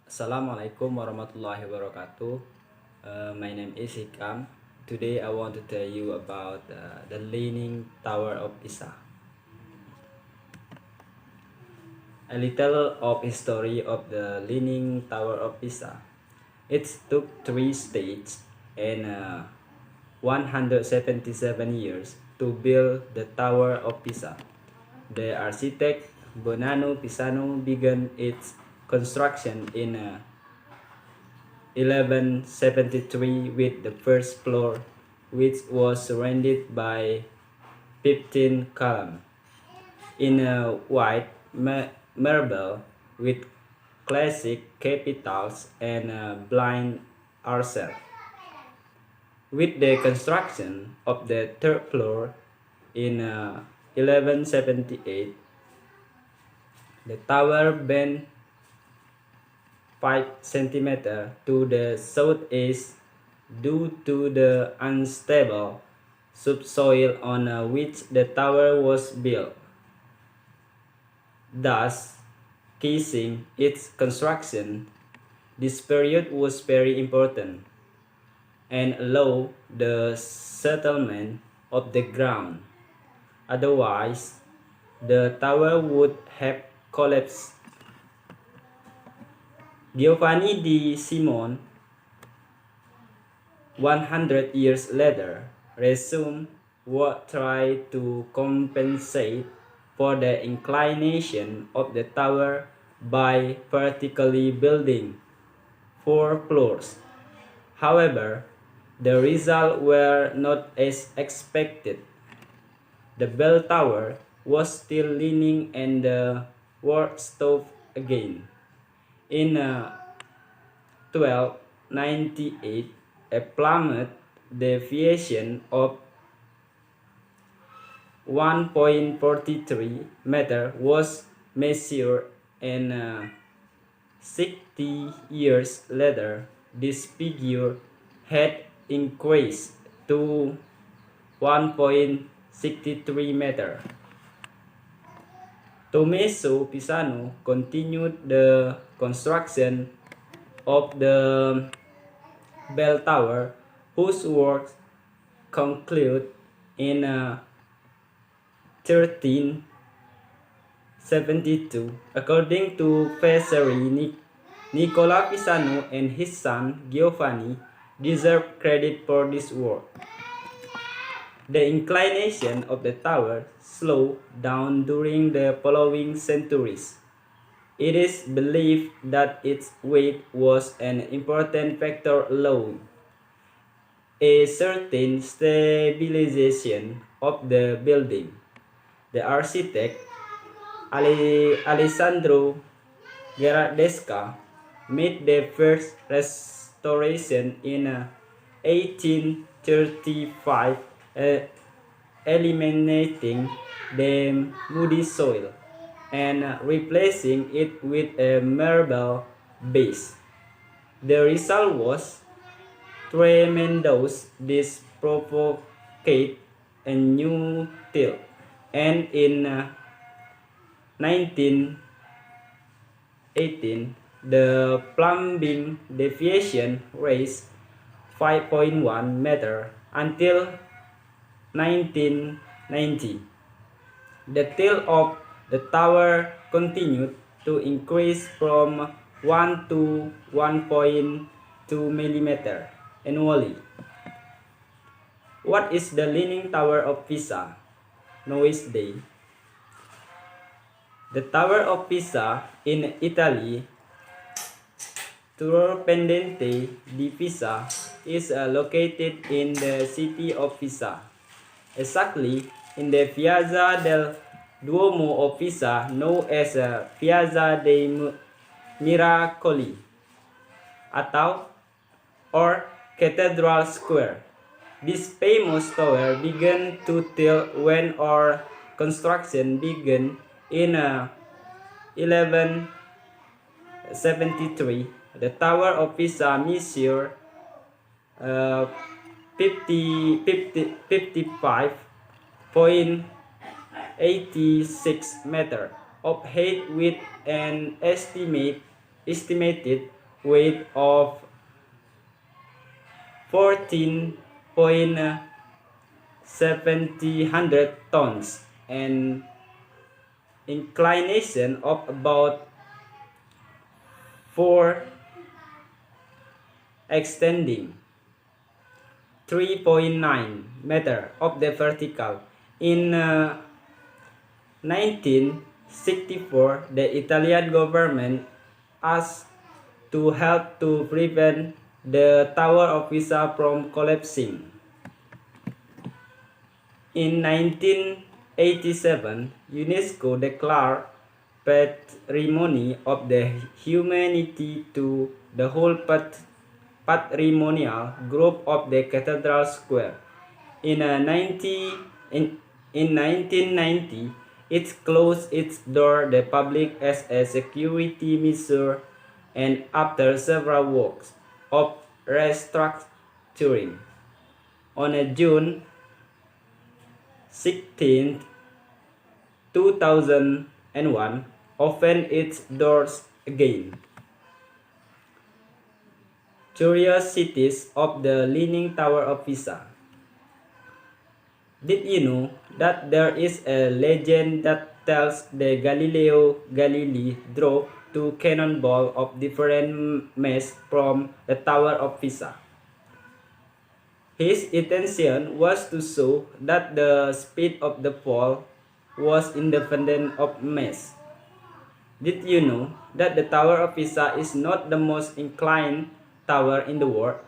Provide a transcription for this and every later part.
Assalamualaikum warahmatullahi wabarakatuh. My name is Hikam. Today I want to tell you about the Leaning Tower of Pisa. A little of history of the Leaning Tower of Pisa. It took 3 stages and 177 years to build the Tower of Pisa. The architect Bonanno Pisano began its construction in 1173 with the first floor, which was surrounded by 15 columns in white marble with classic capitals and blind arches. With the construction of the third floor in 1178, the tower bent 5 centimeters to the southeast due to the unstable subsoil on which the tower was built, thus causing its construction. This period was very important and allowed the settlement of the ground. Otherwise, the tower would have collapsed. Giovanni di Simone, 100 years later, resumed work trying to compensate for the inclination of the tower by vertically building 4 floors. However, the results were not as expected. The bell tower was still leaning and the work stopped again. In 1298, a plummet deviation of 1.43 meters was measured, and 60 years later, this figure had increased to 1.63 meters. Tommaso Pisano continued the construction of the bell tower, whose work concluded in 1372. According to Vasari, Nicola Pisano and his son Giovanni deserve credit for this work. The inclination of the tower slowed down during the following centuries. It is believed that its weight was an important factor allowing a certain stabilization of the building. The architect Alessandro Gherardesca made the first restoration in 1835, eliminating the muddy soil and replacing it with a marble base. The result was tremendous. This provoked a new tilt, and in 1918, the plumbing deviation raised 5.1 meters until 1990. The tilt of the tower continued to increase from 1 to 1.2 millimeters annually. What is the Leaning Tower of Pisa? Nowadays, the Tower of Pisa in Italy, Torre Pendente di Pisa, is located in the city of Pisa, exactly in the Piazza del Duomo of Pisa, known as Piazza dei Miracoli, or Cathedral Square. This famous tower began to tilt when our construction began in 1173. The Tower of Pisa measured 55.86 meters of height with an estimated weight of 14.700 tons and inclination of about 4, extending 3.9 meter of the vertical. In 1964, the Italian government asked to help to prevent the Tower of Pisa from collapsing. In 1987, UNESCO declared Patrimony of the Humanity to the whole patrimonial group of the Cathedral Square. In 1990, it closed its door to the public as a security measure and after several works of restructuring. On June 16, 2001, opened its doors again. Curiosities of the Leaning Tower of Pisa. Did you know that there is a legend that tells that Galileo Galilei dropped 2 cannonballs of different mass from the Tower of Pisa? His intention was to show that the speed of the fall was independent of mass. Did you know that the Tower of Pisa is not the most inclined tower in the world?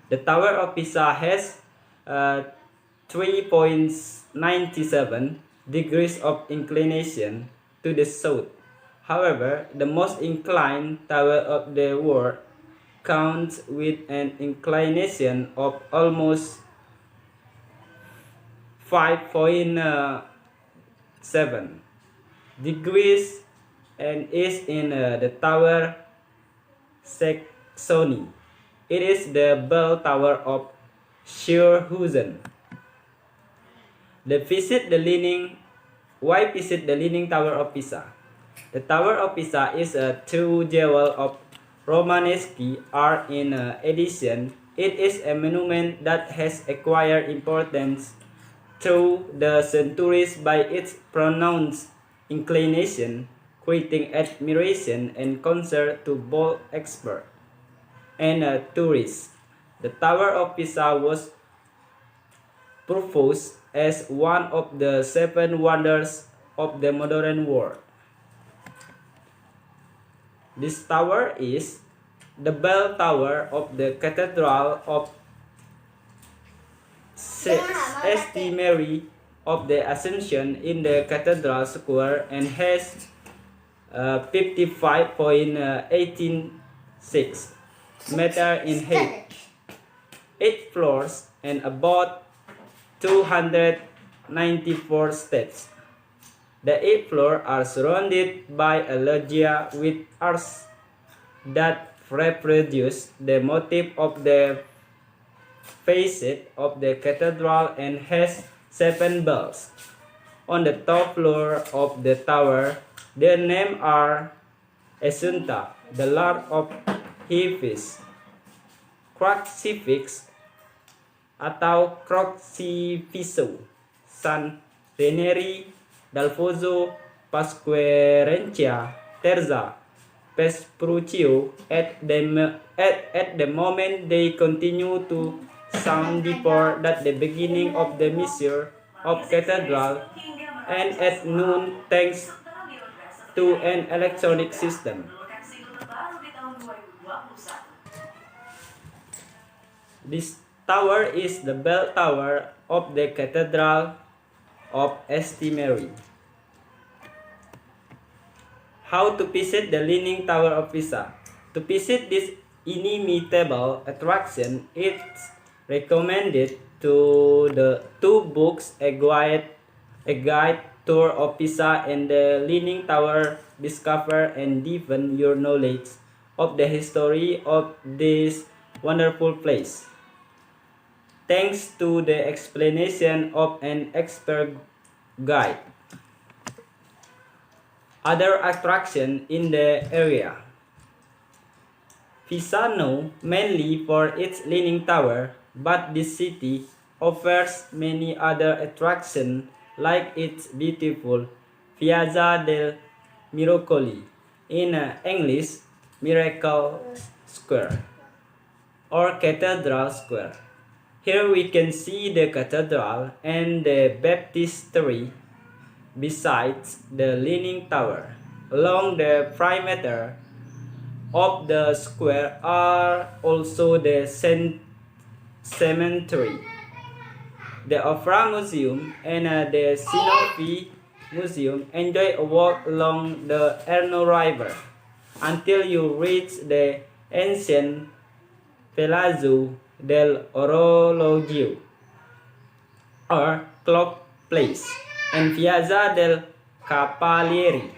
The Tower of Pisa has 3.97 degrees of inclination to the south. However, the most inclined tower of the world counts with an inclination of almost 5.7 degrees and is in the Tower Saxony. It is the bell tower of Schaerhausen. Why visit the Leaning Tower of Pisa? The Tower of Pisa is a true jewel of Romanesque art. In addition, it is a monument that has acquired importance through the centuries by its pronounced inclination, creating admiration and concern to both experts and tourists. The Tower of Pisa was proposed as one of the 7 wonders of the modern world. This tower is the bell tower of the Cathedral of St. Mary of the Assumption in the Cathedral Square and has 55.186 meter in height, 8 floors and about 294 steps. The 8th floor are surrounded by a loggia with arches that reproduce the motif of the facade of the cathedral and has 7 bells. On the top floor of the tower, their names are Assunta, the Lord of Heavis, Crucifix atau Crucifisso, San Ranieri, Dalfonso, Pasquerencia, Terza, Vespuccio. At the moment they continue to sound before that the beginning of the measure of cathedral, and at noon thanks to an electronic system. This tower is the bell tower of the Cathedral of St. Mary. How to visit the Leaning Tower of Pisa? To visit this inimitable attraction, it's recommended to the 2 books, a guide tour of Pisa and the Leaning Tower. Discover and deepen your knowledge of the history of this wonderful place, thanks to the explanation of an expert guide. Other attractions in the area: Pisa known mainly for its Leaning Tower, but this city offers many other attractions like its beautiful Piazza del Miracoli, in English Miracle Square or Cathedral Square. Here we can see the cathedral and the baptistry besides the Leaning Tower. Along the perimeter of the square are also the cemetery, the Opera Museum, and the Sinopi Museum. Enjoy a walk along the Arno River until you reach the ancient Palazzo del Orologio or Clock Place and Piazza del Cavalieri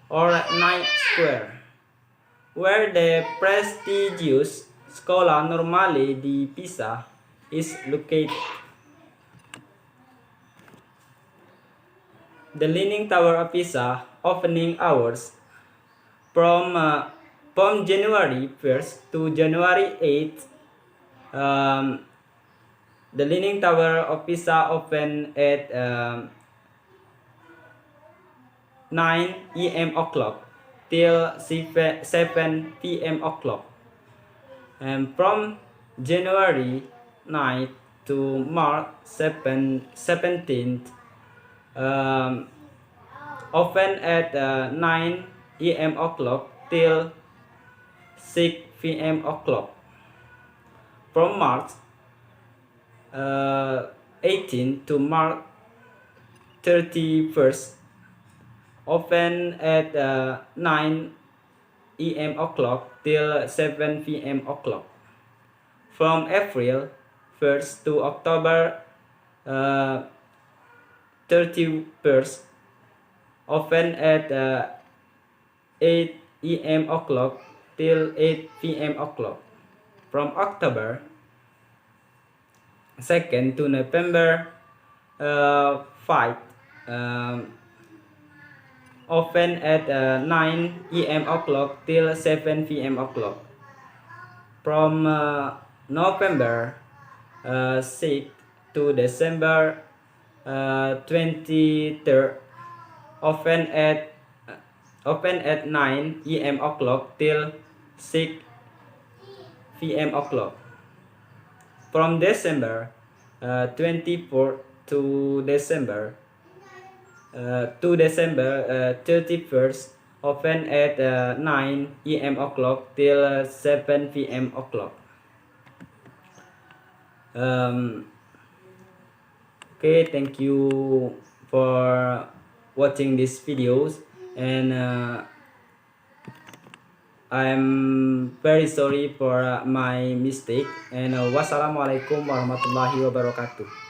or Night Square, where the prestigious Scuola Normale di Pisa is located. The Leaning Tower of Pisa opening hours from January 1st to January 8th. The Leaning Tower of Pisa open at 9 a.m. o'clock till 7 p.m. o'clock. And from January 9th to March 17th, open at 9 a.m. o'clock till 6 p.m. o'clock. From March 18 to March 31st, open at 9 a.m. o'clock till 7 p.m. o'clock. From April 1st to October 31st, open at 8 a.m. o'clock till 8 p.m. o'clock. From October 2nd to November 5, open at 9 a.m. o'clock till 7 p.m. o'clock. From November 6 to December 23rd, open at 9 a.m. o'clock till 6 p.m. o'clock. From December 24th to December 31st, open at 9 a.m. o'clock till 7 p.m. o'clock. Okay, thank you for watching these videos, and I'm very sorry for my mistake, and wassalamualaikum warahmatullahi wabarakatuh.